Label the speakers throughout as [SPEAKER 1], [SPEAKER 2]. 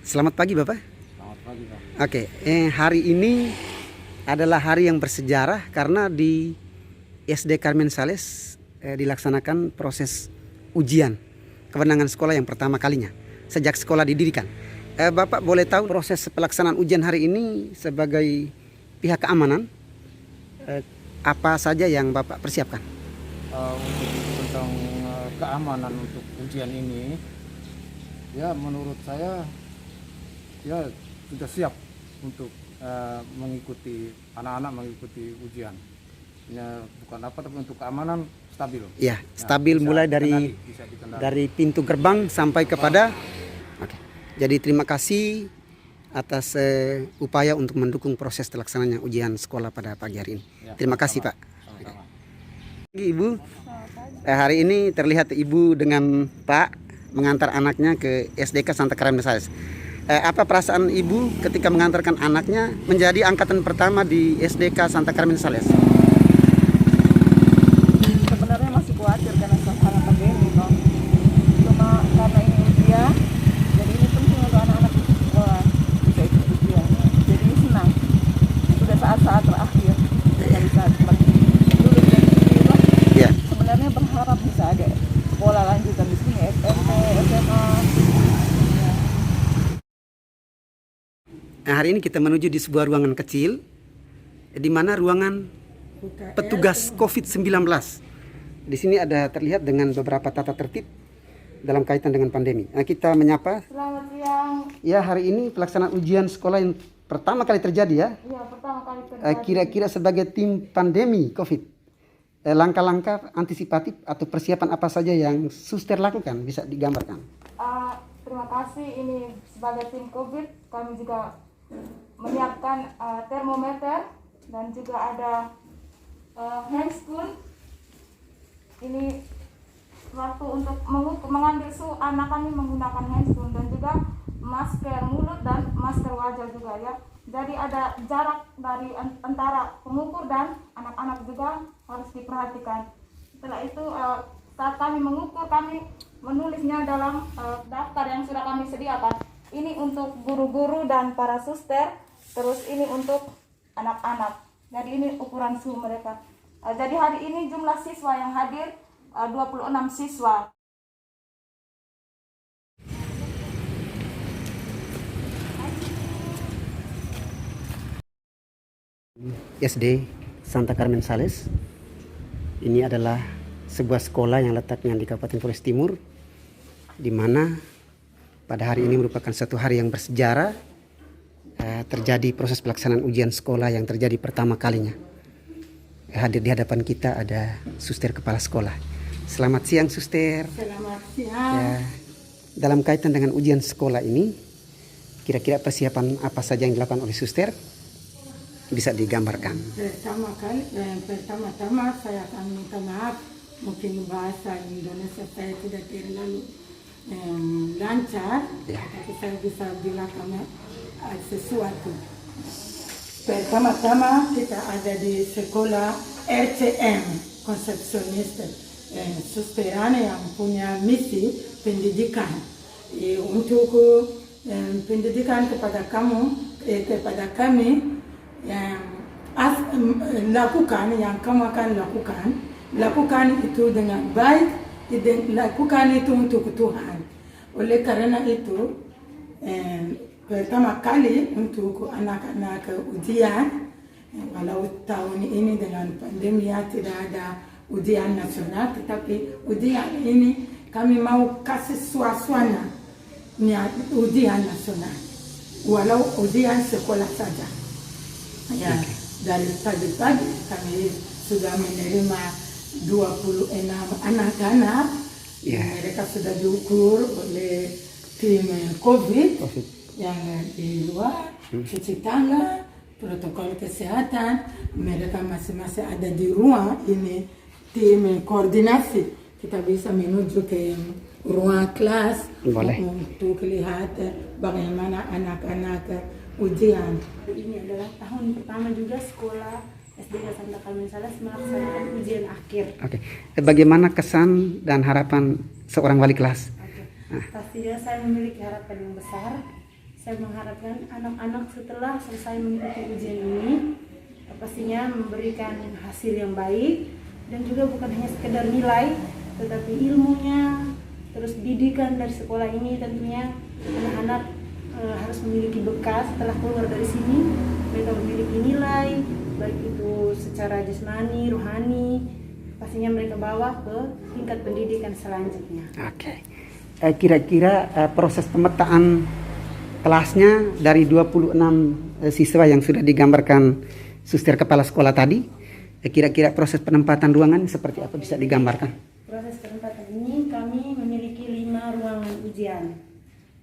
[SPEAKER 1] Selamat pagi Bapak.
[SPEAKER 2] Selamat pagi, Pak.
[SPEAKER 1] Oke, hari ini adalah hari yang bersejarah karena di SD Carmen Sales dilaksanakan proses ujian kewenangan sekolah yang pertama kalinya sejak sekolah didirikan. Bapak boleh tahu proses pelaksanaan ujian hari ini sebagai pihak keamanan apa saja yang Bapak persiapkan?
[SPEAKER 2] Untuk tentang keamanan untuk ujian ini, ya menurut saya ya sudah siap untuk mengikuti anak-anak mengikuti ujian. Ya, bukan apa tapi untuk keamanan stabil.
[SPEAKER 1] Ya, stabil mulai dari pintu gerbang sampai kepada. Oke. Jadi terima kasih atas upaya untuk mendukung proses terlaksananya ujian sekolah pada pagi hari ini.
[SPEAKER 2] Ya,
[SPEAKER 1] Terima kasih Pak.
[SPEAKER 2] Sama-sama.
[SPEAKER 1] Ibu, hari ini terlihat Ibu dengan Pak mengantar anaknya ke SDK Santa Carmen Sales. Apa perasaan Ibu ketika mengantarkan anaknya menjadi angkatan pertama di SDK Santa Carmen Sales?
[SPEAKER 3] Sebenarnya masih khawatir karena suasana pandemi toh. Cuma karena ini ujian, jadi ini penting untuk anak-anak di sekolah bisa ikut ujian. Jadi ini senang. Sudah saat-saat terakhir kita bisa kembali dulu dari sini lah.
[SPEAKER 1] Ya.
[SPEAKER 3] Sebenarnya berharap bisa ada sekolah lanjutan di sini, SMP, SMA.
[SPEAKER 1] Nah, hari ini kita menuju di sebuah ruangan kecil di mana ruangan petugas COVID-19. Di sini ada terlihat dengan beberapa tata tertib dalam kaitan dengan pandemi. Nah, kita menyapa.
[SPEAKER 3] Selamat siang.
[SPEAKER 1] Ya, hari ini pelaksanaan ujian sekolah yang pertama kali terjadi ya.
[SPEAKER 3] Iya, pertama kali terjadi.
[SPEAKER 1] Kira-kira sebagai tim pandemi COVID, langkah-langkah antisipatif atau persiapan apa saja yang suster lakukan bisa digambarkan?
[SPEAKER 3] Terima kasih. Ini sebagai tim COVID kami juga menyiapkan termometer dan juga ada handscoon. Ini waktu untuk mengambil suhu anak kami menggunakan handscoon dan juga masker mulut dan masker wajah juga ya. Jadi ada jarak dari antara pengukur dan anak-anak juga harus diperhatikan. Setelah itu saat kami mengukur kami menulisnya dalam daftar yang sudah kami sediakan. Ini untuk guru-guru dan para suster, terus ini untuk anak-anak. Jadi ini ukuran suhu mereka. Jadi hari ini jumlah siswa yang hadir 26 siswa.
[SPEAKER 1] SD Santa Carmen Sales. Ini adalah sebuah sekolah yang letaknya di Kabupaten Flores Timur, di mana pada hari ini merupakan satu hari yang bersejarah. Terjadi proses pelaksanaan ujian sekolah yang terjadi pertama kalinya. Hadir di hadapan kita ada suster kepala sekolah. Selamat siang suster.
[SPEAKER 4] Selamat siang.
[SPEAKER 1] Ya, dalam kaitan dengan ujian sekolah ini, kira-kira persiapan apa saja yang dilakukan oleh suster? Bisa digambarkan.
[SPEAKER 4] Pertama-tama saya akan minta maaf, mungkin bahasa Indonesia saya tidak terlalu lancar,
[SPEAKER 1] Ya.
[SPEAKER 4] tapi saya bisa bilang sesuatu. Pertama-tama kita ada di sekolah RCM, konsepsionis, susteran yang punya misi pendidikan. Untuk pendidikan kepada kami, yang lakukan yang kamu akan lakukan itu dengan baik, lakukan itu untuk Tuhan. Oleh karena itu pertama kali untuk anak-anak ujian, walau tahun ini dengan pandemi tidak ada ujian nasional, tetapi ujian ini kami mau kasih suasana ujian nasional, walau ujian sekolah saja. Ya, dari pagi-pagi kami sudah menerima 26 anak-anak.
[SPEAKER 1] Ya.
[SPEAKER 4] Mereka sudah diukur oleh tim COVID yang di luar, cuci tangan, protokol kesehatan. Mereka masing-masing ada di ruang ini, tim koordinasi. Kita bisa menuju ke ruang kelas.
[SPEAKER 1] Boleh.
[SPEAKER 4] Untuk lihat bagaimana anak-anak ujian.
[SPEAKER 5] Ini adalah tahun pertama juga sekolah SDK Santa Carmen Sales melaksanakan ujian akhir.
[SPEAKER 1] Oke. Bagaimana kesan dan harapan seorang wali kelas?
[SPEAKER 5] Pastinya saya memiliki harapan yang besar. saya mengharapkan anak-anak setelah selesai mengikuti ujian ini pastinya memberikan hasil yang baik, dan juga bukan hanya sekedar nilai, tetapi ilmunya, terus didikan dari sekolah ini. Tentunya anak-anak harus memiliki bekal setelah keluar dari sini. Mereka memiliki nilai, baik itu secara jasmani, rohani, pastinya mereka bawa ke tingkat pendidikan selanjutnya.
[SPEAKER 1] Oke. Kira-kira proses pemetaan kelasnya dari 26 siswa yang sudah digambarkan Suster Kepala Sekolah tadi, kira-kira proses penempatan ruangan seperti apa, bisa digambarkan?
[SPEAKER 5] Proses penempatan ini kami memiliki 5 ruangan ujian.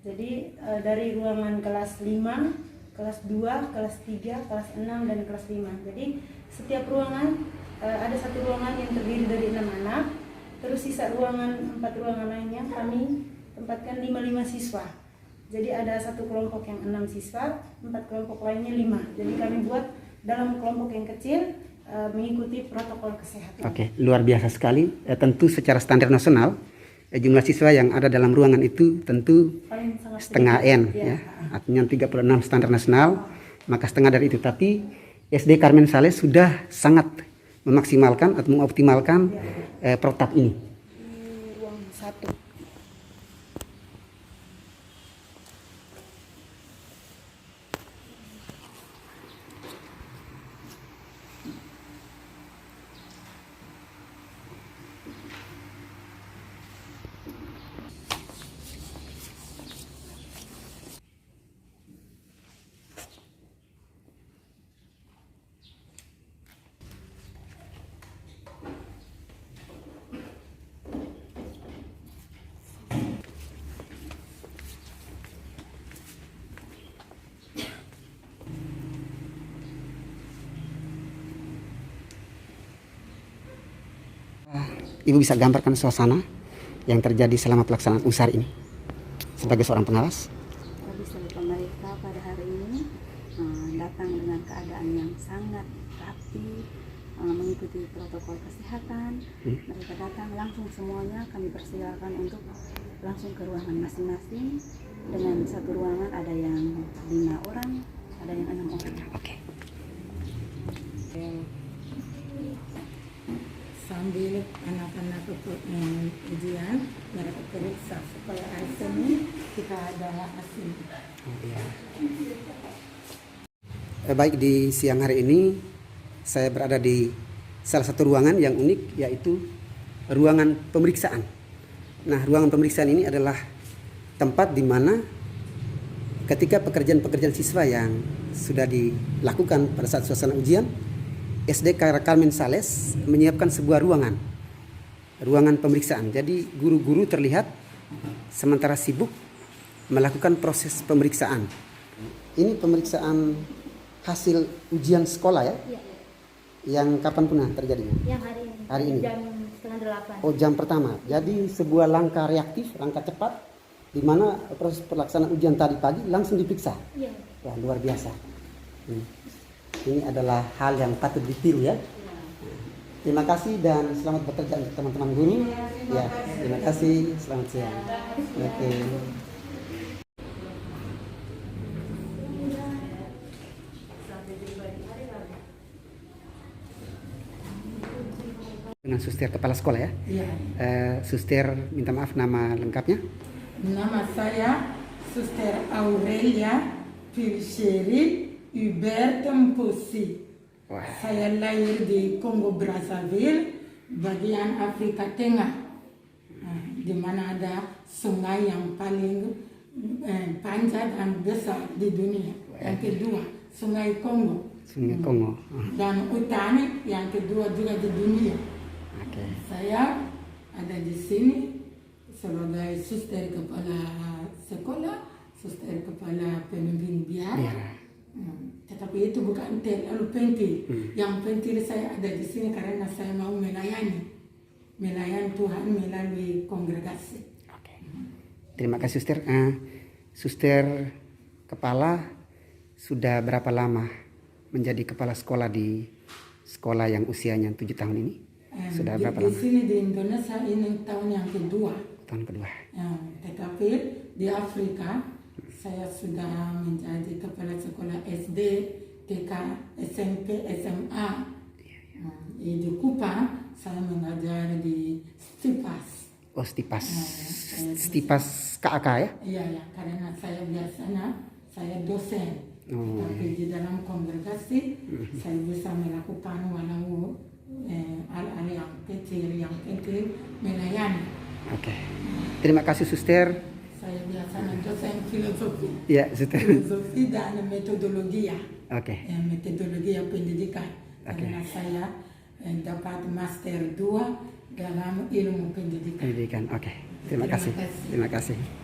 [SPEAKER 5] Jadi dari ruangan kelas 5, kelas 2, kelas 3, kelas 6, dan kelas 5. Jadi setiap ruangan ada satu ruangan yang terdiri dari 6 anak. Terus sisa ruangan 4 ruangan lainnya kami tempatkan 5 siswa. Jadi ada satu kelompok yang 6 siswa, 4 kelompok lainnya 5. Jadi kami buat dalam kelompok yang kecil mengikuti protokol kesehatan.
[SPEAKER 1] Oke, luar biasa sekali. Tentu secara standar nasional jumlah siswa yang ada dalam ruangan itu tentu setengah N, ya. Artinya 36 standar nasional, maka setengah dari itu. Tapi SD Carmen Sales sudah sangat memaksimalkan atau mengoptimalkan protap ini.
[SPEAKER 5] Di ruang 1.
[SPEAKER 1] Ibu bisa gambarkan suasana yang terjadi selama pelaksanaan USAR ini sebagai seorang pengawas?
[SPEAKER 6] Kami selaku mereka pada hari ini datang dengan keadaan yang sangat rapi, mengikuti protokol kesehatan. Mereka datang langsung semuanya, kami persilakan untuk langsung ke ruangan masing-masing. Dengan satu ruangan ada yang 5 orang, ada yang 6 orang.
[SPEAKER 1] Oke.
[SPEAKER 4] Sambil anak-anak ujian, mereka periksa supaya ini kita ada hasil.
[SPEAKER 1] Baik, di siang hari ini saya berada di salah satu ruangan yang unik, yaitu ruangan pemeriksaan. Nah, ruangan pemeriksaan ini adalah tempat di mana ketika pekerjaan-pekerjaan siswa yang sudah dilakukan pada saat suasana ujian, SD Carmen Sales menyiapkan sebuah ruangan pemeriksaan. Jadi guru-guru terlihat sementara sibuk melakukan proses pemeriksaan. Ini pemeriksaan hasil ujian sekolah, ya?
[SPEAKER 7] Iya.
[SPEAKER 1] Yang kapan pun terjadinya?
[SPEAKER 7] Yang hari ini.
[SPEAKER 1] Hari ini.
[SPEAKER 7] Jam 7:30.
[SPEAKER 1] Oh, jam pertama. Jadi sebuah langkah reaktif, langkah cepat, di mana proses pelaksanaan ujian tadi pagi langsung diperiksa.
[SPEAKER 7] Iya.
[SPEAKER 1] Wah, luar biasa. Ini adalah hal yang patut ditiru, ya. Terima kasih dan selamat bekerja untuk teman-teman guru. Ya, terima kasih. Selamat siang. Oke. Dengan Suster Kepala Sekolah, ya.
[SPEAKER 4] Iya.
[SPEAKER 1] Suster, minta maaf nama lengkapnya.
[SPEAKER 4] Nama saya Suster Aurelia Pilcheri Hubert Mposi.
[SPEAKER 1] Wah.
[SPEAKER 4] Saya lahir di Kongo Brazzaville, bagian Afrika Tengah, di mana ada sungai yang paling panjang dan besar di dunia. Yang kedua, Sungai Kongo.
[SPEAKER 1] Sungai Kongo.
[SPEAKER 4] Dan hutan yang kedua juga di dunia.
[SPEAKER 1] Oke.
[SPEAKER 4] Saya ada di sini sebagai suster kepala sekolah, suster kepala pemimpin biara. Tetapi itu bukan terlalu penting. Yang penting saya ada di sini karena saya mau melayani Tuhan melalui kongregasi.
[SPEAKER 1] Oke. Terima kasih, Suster. Suster Kepala sudah berapa lama menjadi kepala sekolah di sekolah yang usianya 7 tahun ini? Sudah berapa
[SPEAKER 4] Di
[SPEAKER 1] lama?
[SPEAKER 4] sini di Indonesia ini tahun yang kedua.
[SPEAKER 1] Tahun kedua.
[SPEAKER 4] Tetapi di Afrika saya sudah menjadi kepala sekolah SD, TK, SMP, SMA. Di Kupang saya mengajar di Stipas.
[SPEAKER 1] Oh, Stipas.
[SPEAKER 4] saya
[SPEAKER 1] Stipas KAK ya?
[SPEAKER 4] Iya, ya, karena saya biasanya saya dosen.
[SPEAKER 1] Oh.
[SPEAKER 4] Tapi di dalam kongregasi saya bisa melakukan walau hal-hal yang kecil melayani.
[SPEAKER 1] Oke. Terima kasih Suster.
[SPEAKER 4] Saya biasanya dosen filosofi.
[SPEAKER 1] Ya, Suster.
[SPEAKER 4] Filosofi dan metodologi ya.
[SPEAKER 1] Oke.
[SPEAKER 4] Metodologi pendidikan.
[SPEAKER 1] Oke.
[SPEAKER 4] Karena saya dapat master 2 dalam ilmu pendidikan.
[SPEAKER 1] Pendidikan. Oke. Terima kasih. Terima kasih.